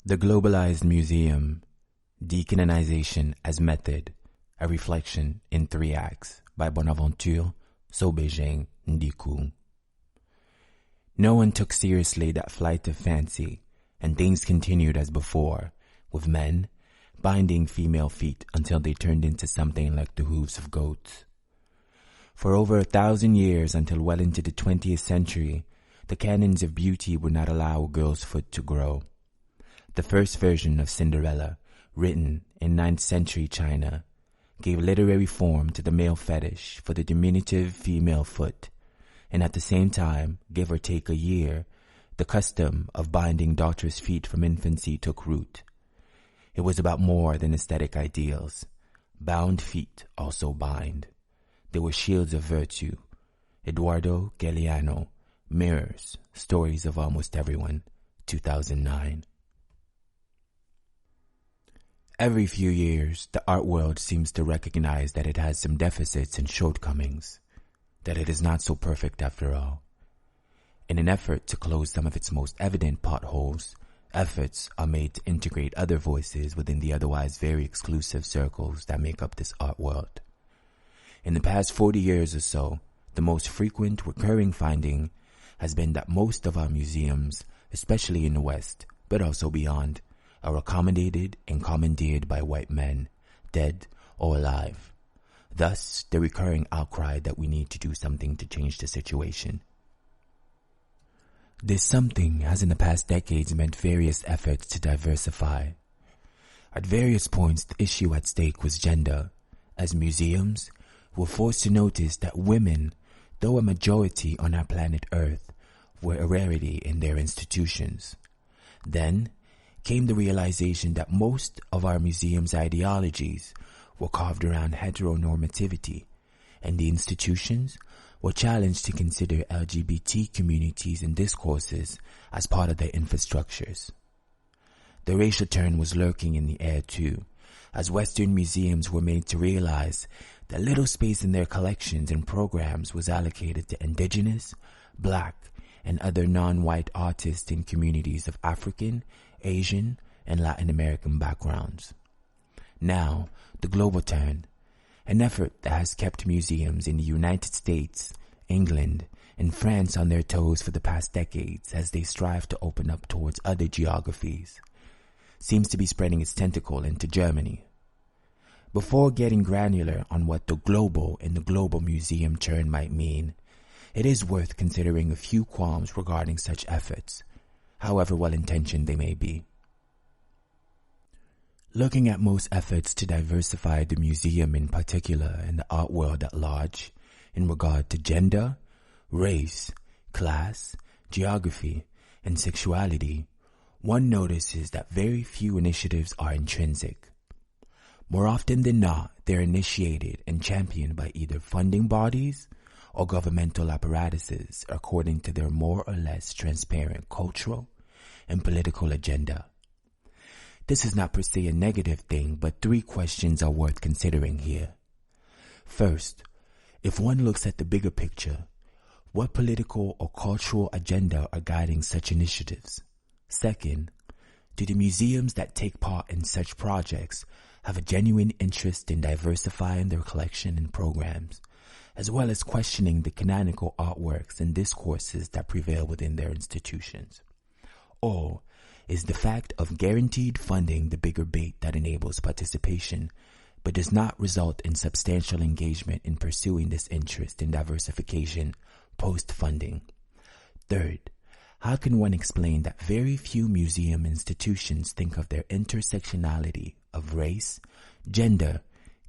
The Globalized Museum, Decanonization as Method, a Reflection in 3 Acts by Bonaventure Soh Bejeng Ndikung. No one took seriously that flight of fancy, and things continued as before, with men binding female feet until they turned into something like the hooves of goats. For over 1,000 years, until well into the 20th century, the canons of beauty would not allow a girl's foot to grow. The first version of Cinderella, written in 9th century China, gave literary form to the male fetish for the diminutive female foot, and at the same time, give or take a year, the custom of binding daughters' feet from infancy took root. It was about more than aesthetic ideals. Bound feet also bind. They were shields of virtue. Eduardo Galeano, Mirrors, Stories of Almost Everyone, 2009. Every few years, the art world seems to recognize that it has some deficits and shortcomings, that it is not so perfect after all. In an effort to close some of its most evident potholes, efforts are made to integrate other voices within the otherwise very exclusive circles that make up this art world. In the past 40 years or so, the most frequent recurring finding has been that most of our museums, especially in the West, but also beyond, are accommodated and commandeered by white men, dead or alive. Thus, the recurring outcry that we need to do something to change the situation. This something has in the past decades meant various efforts to diversify. At various points, the issue at stake was gender, as museums were forced to notice that women, though a majority on our planet Earth, were a rarity in their institutions. Then came the realization that most of our museums' ideologies were carved around heteronormativity, and the institutions were challenged to consider LGBT communities and discourses as part of their infrastructures. The racial turn was lurking in the air too, as Western museums were made to realize that little space in their collections and programs was allocated to indigenous, black, and other non-white artists in communities of African, Asian, and Latin American backgrounds. Now, the global turn, an effort that has kept museums in the United States, England, and France on their toes for the past decades as they strive to open up towards other geographies, seems to be spreading its tentacle into Germany. Before getting granular on what the global and the global museum turn might mean, it is worth considering a few qualms regarding such efforts, however well-intentioned they may be. Looking at most efforts to diversify the museum in particular and the art world at large in regard to gender, race, class, geography, and sexuality, one notices that very few initiatives are intrinsic. More often than not, they're initiated and championed by either funding bodies or governmental apparatuses according to their more or less transparent cultural and political agenda. This is not per se a negative thing, but 3 questions are worth considering here. First, if one looks at the bigger picture, what political or cultural agenda are guiding such initiatives? Second, do the museums that take part in such projects have a genuine interest in diversifying their collection and programs, as well as questioning the canonical artworks and discourses that prevail within their institutions? Or is the fact of guaranteed funding the bigger bait that enables participation, but does not result in substantial engagement in pursuing this interest in diversification post-funding? Third, how can one explain that very few museum institutions think of their intersectionality of race, gender,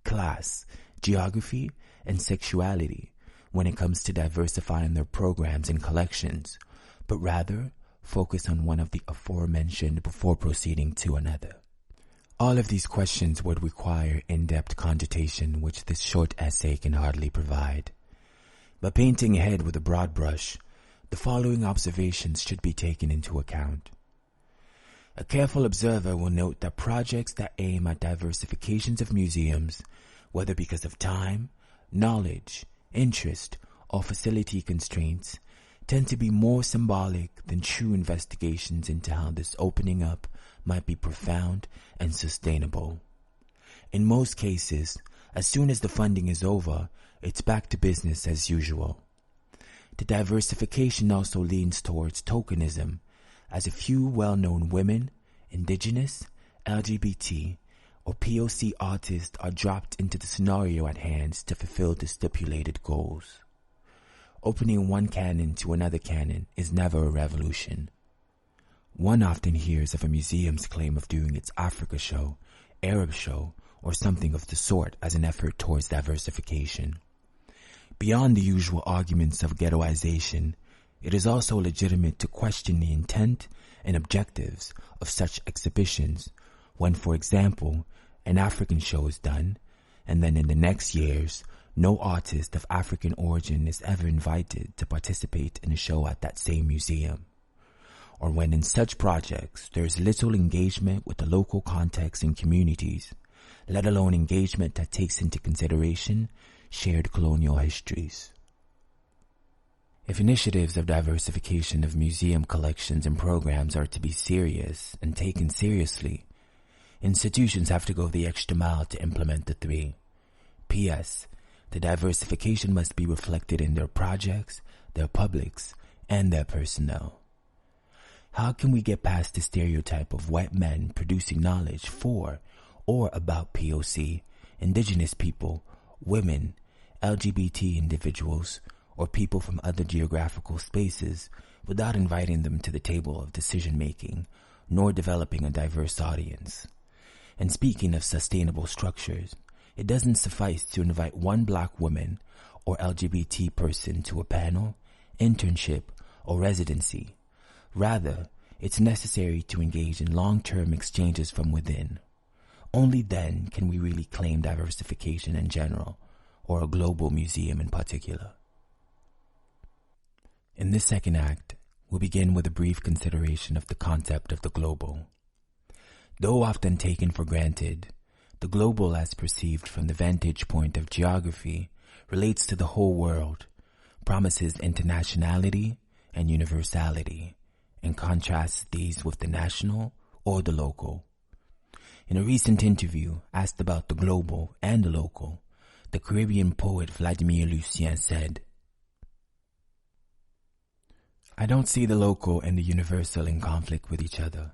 class, geography, and sexuality when it comes to diversifying their programs and collections, but rather focus on one of the aforementioned before proceeding to another? All of these questions would require in-depth cogitation, which this short essay can hardly provide. But painting ahead with a broad brush, the following observations should be taken into account. A careful observer will note that projects that aim at diversifications of museums, whether because of time, knowledge, interest, or facility constraints, tend to be more symbolic than true investigations into how this opening up might be profound and sustainable. In most cases, as soon as the funding is over, it's back to business as usual. The diversification also leans towards tokenism, as a few well-known women, indigenous, LGBT, or POC artists are dropped into the scenario at hand to fulfill the stipulated goals. Opening one canon to another canon is never a revolution. One often hears of a museum's claim of doing its Africa show, Arab show, or something of the sort as an effort towards diversification. Beyond the usual arguments of ghettoization, it is also legitimate to question the intent and objectives of such exhibitions when, for example, an African show is done, and then in the next years, no artist of African origin is ever invited to participate in a show at that same museum. Or when in such projects there is little engagement with the local context and communities, let alone engagement that takes into consideration shared colonial histories. If initiatives of diversification of museum collections and programs are to be serious and taken seriously, institutions have to go the extra mile to implement the three. P.S. The diversification must be reflected in their projects, their publics, and their personnel. How can we get past the stereotype of white men producing knowledge for or about POC, indigenous people, women, LGBT individuals, or people from other geographical spaces without inviting them to the table of decision-making, nor developing a diverse audience? And speaking of sustainable structures, it doesn't suffice to invite one black woman or LGBT person to a panel, internship, or residency. Rather, it's necessary to engage in long-term exchanges from within. Only then can we really claim diversification in general, or a global museum in particular. In this second act, we'll begin with a brief consideration of the concept of the global. Though often taken for granted, the global as perceived from the vantage point of geography relates to the whole world, promises internationality and universality, and contrasts these with the national or the local. In a recent interview asked about the global and the local, the Caribbean poet Vladimir Lucien said, "I don't see the local and the universal in conflict with each other.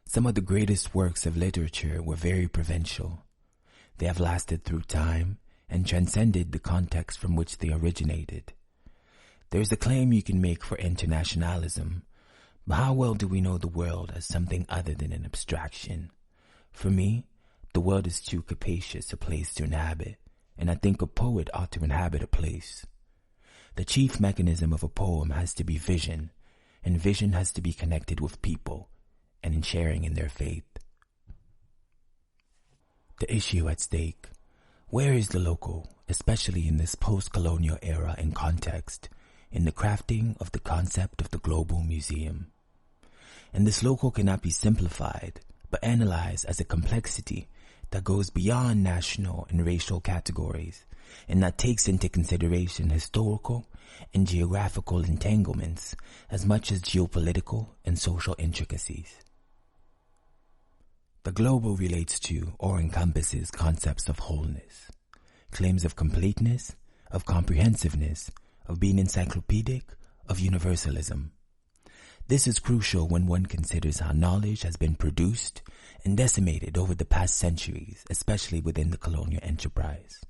Some of the greatest works of literature were very provincial. They have lasted through time and transcended the context from which they originated. There is a claim you can make for internationalism, but how well do we know the world as something other than an abstraction? For me, the world is too capacious a place to inhabit, and I think a poet ought to inhabit a place. The chief mechanism of a poem has to be vision, and vision has to be connected with people, and in sharing in their faith." The issue at stake: where is the local, especially in this post-colonial era and context, in the crafting of the concept of the global museum? And this local cannot be simplified, but analyzed as a complexity that goes beyond national and racial categories, and that takes into consideration historical and geographical entanglements as much as geopolitical and social intricacies. The global relates to or encompasses concepts of wholeness, claims of completeness, of comprehensiveness, of being encyclopedic, of universalism. This is crucial when one considers how knowledge has been produced and decimated over the past centuries, especially within the colonial enterprise.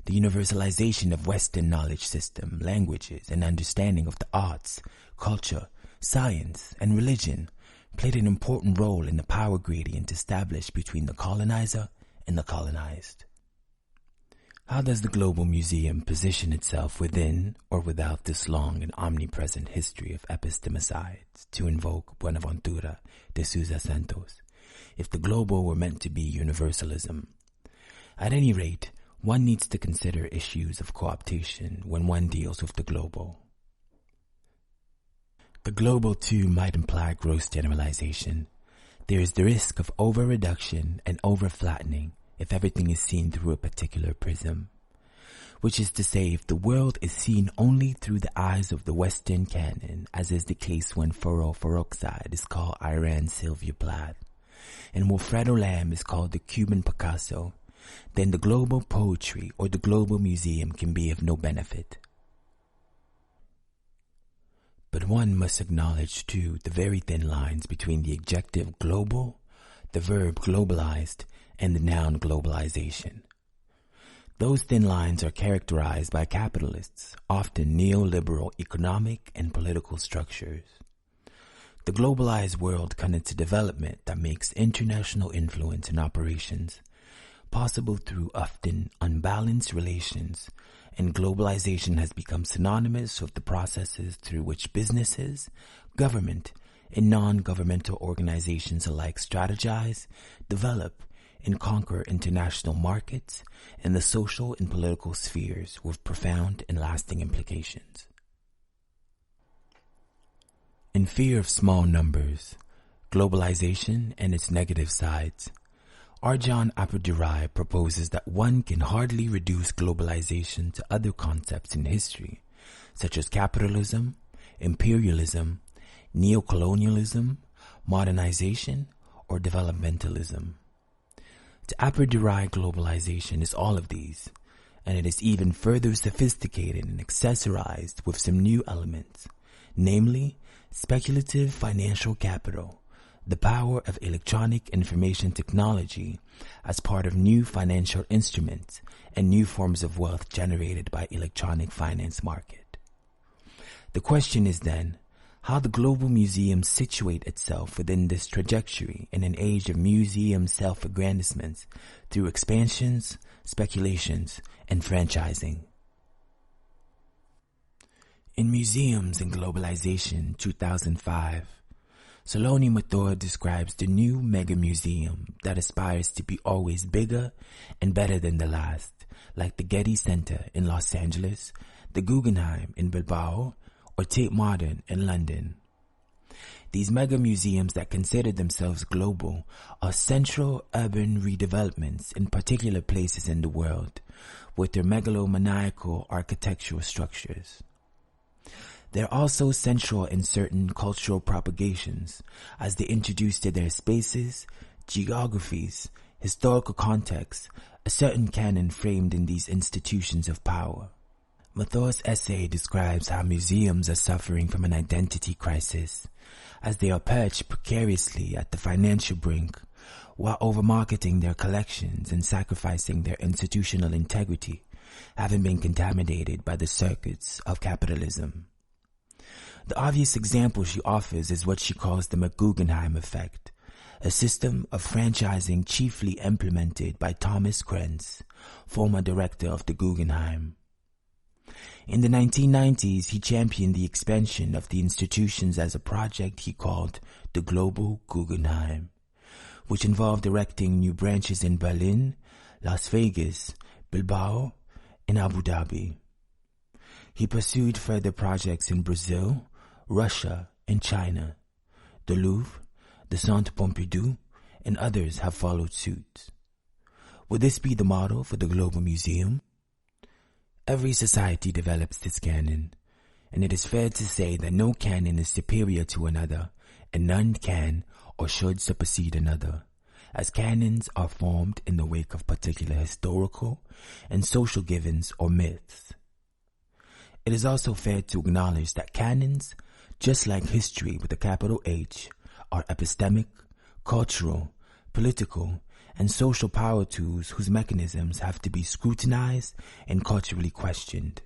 The universalization of Western knowledge system, languages, and understanding of the arts, culture, science, and religion played an important role in the power gradient established between the colonizer and the colonized. How does the Global Museum position itself within or without this long and omnipresent history of epistemicides, to invoke Bonaventure de Souza Santos, if the global were meant to be universalism? At any rate, one needs to consider issues of cooptation when one deals with the global. The global, too, might imply gross generalization. There is the risk of over-reduction and over-flattening if everything is seen through a particular prism. which is to say, if the world is seen only through the eyes of the Western canon, as is the case when Furrow for Oxide is called Iran's Sylvia Plath, and Wilfredo Lamb is called the Cuban Picasso, then the global poetry or the global museum can be of no benefit. But one must acknowledge, too, the very thin lines between the adjective global, the verb globalized, and the noun globalization. Those thin lines are characterized by capitalists, often neoliberal economic and political structures. The globalized world connotes a development that makes international influence and operations possible through often unbalanced relations, and globalization has become synonymous with the processes through which businesses, government, and non-governmental organizations alike strategize, develop, and conquer international markets and the social and political spheres with profound and lasting implications. In fear of small numbers, globalization and its negative sides, Arjan Apadurai proposes that one can hardly reduce globalization to other concepts in history, such as capitalism, imperialism, neocolonialism, modernization, or developmentalism. To Apadurai, globalization is all of these, and it is even further sophisticated and accessorized with some new elements, namely speculative financial capital, the power of electronic information technology as part of new financial instruments and new forms of wealth generated by electronic finance market. The question is then, how the global museum situate itself within this trajectory in an age of museum self-aggrandizement through expansions, speculations, and franchising. In Museums and Globalization 2005, Solani Mathura describes the new mega museum that aspires to be always bigger and better than the last, like the Getty Center in Los Angeles, the Guggenheim in Bilbao, or Tate Modern in London. These mega museums that consider themselves global are central urban redevelopments in particular places in the world with their megalomaniacal architectural structures. They're also central in certain cultural propagations as they introduce to their spaces, geographies, historical contexts, a certain canon framed in these institutions of power. Mathura's essay describes how museums are suffering from an identity crisis as they are perched precariously at the financial brink while overmarketing their collections and sacrificing their institutional integrity, having been contaminated by the circuits of capitalism. The obvious example she offers is what she calls the Guggenheim Effect, a system of franchising chiefly implemented by Thomas Krenz, former director of the Guggenheim. In the 1990s, he championed the expansion of the institutions as a project he called the Global Guggenheim, which involved erecting new branches in Berlin, Las Vegas, Bilbao, and Abu Dhabi. He pursued further projects in Brazil, Russia, and China. The Louvre, the Centre Pompidou, and others have followed suit. Would this be the model for the Global Museum? Every society develops its canon, and it is fair to say that no canon is superior to another, and none can or should supersede another, as canons are formed in the wake of particular historical and social givens or myths. It is also fair to acknowledge that canons, just like history with a capital H, are epistemic, cultural, political, and social power tools whose mechanisms have to be scrutinized and culturally questioned.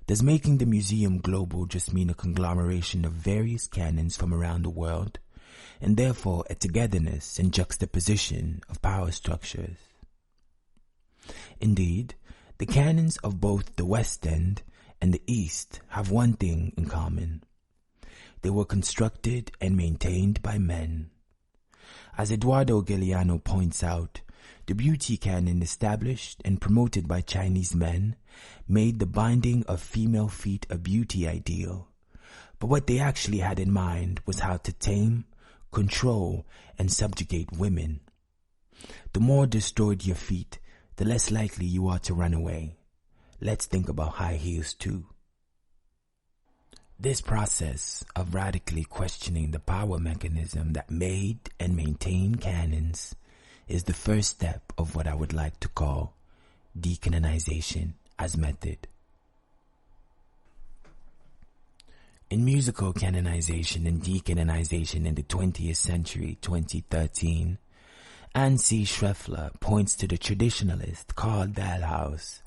Does making the museum global just mean a conglomeration of various canons from around the world, and therefore a togetherness and juxtaposition of power structures? Indeed, the canons of both the West End and the East have one thing in common. They were constructed and maintained by men. As Eduardo Galeano points out, the Beauty Canon established and promoted by Chinese men made the binding of female feet a beauty ideal, but what they actually had in mind was how to tame, control, and subjugate women. The more destroyed your feet, the less likely you are to run away. Let's think about high heels too. This process of radically questioning the power mechanism that made and maintained canons is the first step of what I would like to call decanonization as method. In musical canonization and decanonization in the 20th century, 2013, Anne C. Schreffler points to the traditionalist Karl Dahlhaus,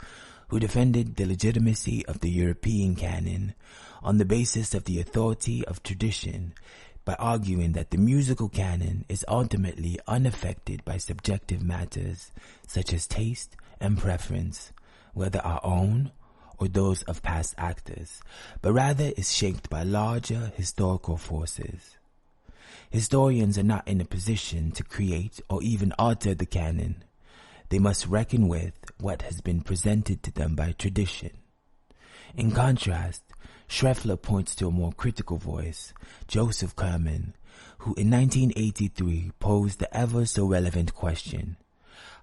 who defended the legitimacy of the European canon on the basis of the authority of tradition by arguing that the musical canon is ultimately unaffected by subjective matters such as taste and preference, whether our own or those of past actors, but rather is shaped by larger historical forces. Historians are not in a position to create or even alter the canon. They must reckon with what has been presented to them by tradition. In contrast, Schreffler points to a more critical voice, Joseph Kerman, who in 1983 posed the ever so relevant question: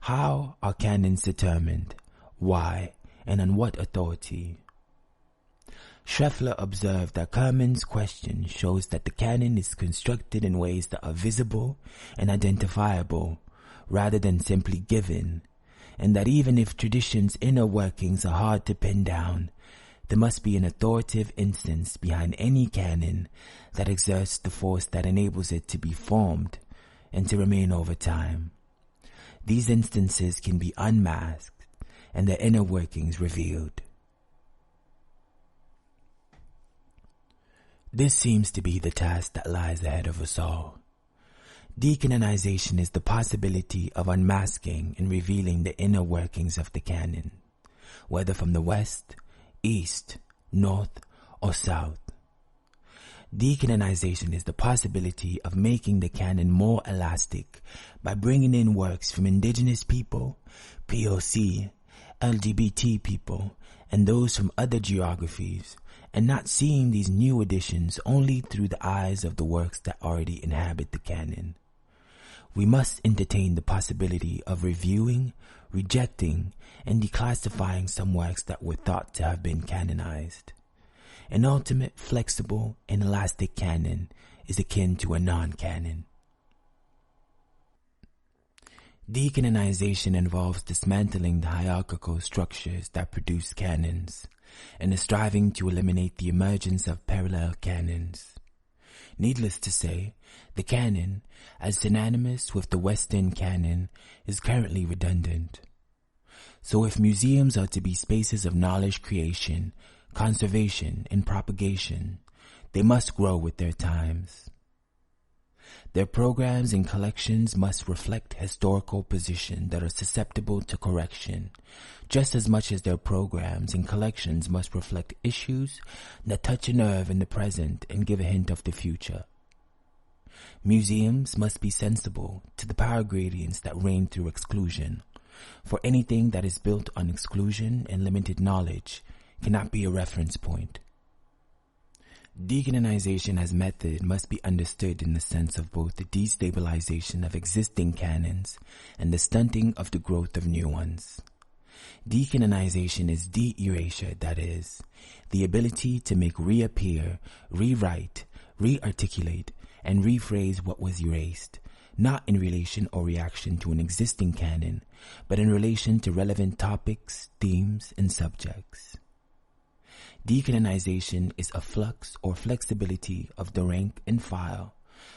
how are canons determined? Why? And on what authority? Schreffler observed that Kerman's question shows that the canon is constructed in ways that are visible and identifiable, rather than simply given, and that even if tradition's inner workings are hard to pin down, there must be an authoritative instance behind any canon that exerts the force that enables it to be formed and to remain over time. These instances can be unmasked and their inner workings revealed. This seems to be the task that lies ahead of us all. Decanonization is the possibility of unmasking and revealing the inner workings of the canon, whether from the West, East, North, or South. Decanonization is the possibility of making the canon more elastic by bringing in works from indigenous people, POC, LGBT people, and those from other geographies, and not seeing these new additions only through the eyes of the works that already inhabit the canon. We must entertain the possibility of reviewing, rejecting, and declassifying some works that were thought to have been canonized. An ultimate, flexible, and elastic canon is akin to a non-canon. Decanonization involves dismantling the hierarchical structures that produce canons, and is striving to eliminate the emergence of parallel canons. Needless to say, the canon, as synonymous with the Western canon, is currently redundant. So if museums are to be spaces of knowledge creation, conservation, and propagation, they must grow with their times. Their programs and collections must reflect historical positions that are susceptible to correction, just as much as their programs and collections must reflect issues that touch a nerve in the present and give a hint of the future. Museums must be sensible to the power gradients that reign through exclusion, for anything that is built on exclusion and limited knowledge cannot be a reference point. Decanonization as method must be understood in the sense of both the destabilization of existing canons and the stunting of the growth of new ones. Decanonization is de-erasure, that is, the ability to make reappear, rewrite, re-articulate, and rephrase what was erased, not in relation or reaction to an existing canon, but in relation to relevant topics, themes, and subjects. Decanonization is a flux or flexibility of the rank and file,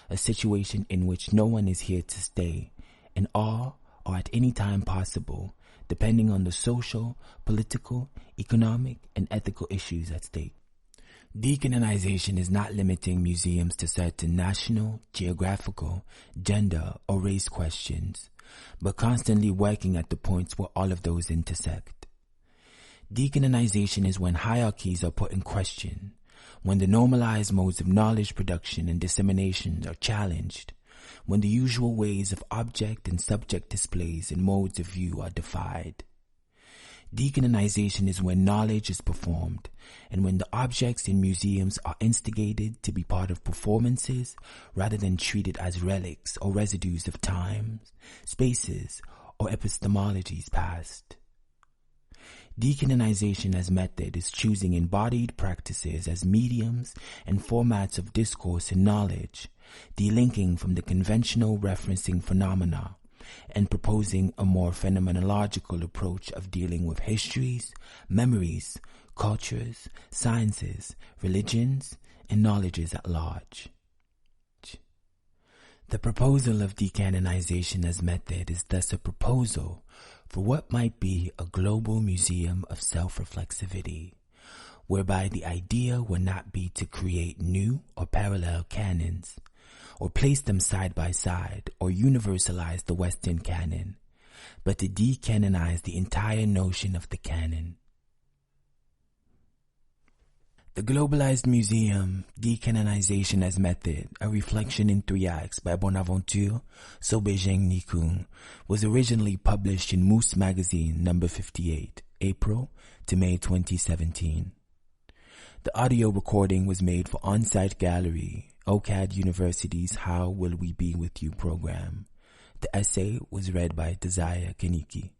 a situation in which no one is here to stay, and all are at any time possible, depending on the social, political, economic, and ethical issues at stake. Decanonization is not limiting museums to certain national, geographical, gender, or race questions, but constantly working at the points where all of those intersect. Decanonization is when hierarchies are put in question, when the normalized modes of knowledge production and dissemination are challenged, when the usual ways of object and subject displays and modes of view are defied. Decanonization is when knowledge is performed, and when the objects in museums are instigated to be part of performances rather than treated as relics or residues of times, spaces, or epistemologies past. Decanonization as method is choosing embodied practices as mediums and formats of discourse and knowledge, delinking from the conventional referencing phenomena, and proposing a more phenomenological approach of dealing with histories, memories, cultures, sciences, religions, and knowledges at large. The proposal of decanonization as method is thus a proposal for what might be a global museum of self-reflexivity, whereby the idea will not be to create new or parallel canons, or place them side by side, or universalize the Western canon, but to decanonize the entire notion of the canon. The Globalized Museum, Decanonization as Method, a reflection in 3 acts by Bonaventure Soh Bejeng Ndikung, was originally published in Moose Magazine number 58, April to May 2017. The audio recording was made for Onsite Gallery, OCAD University's HowWillWeBeWithYou program. The essay was read by Kaniki.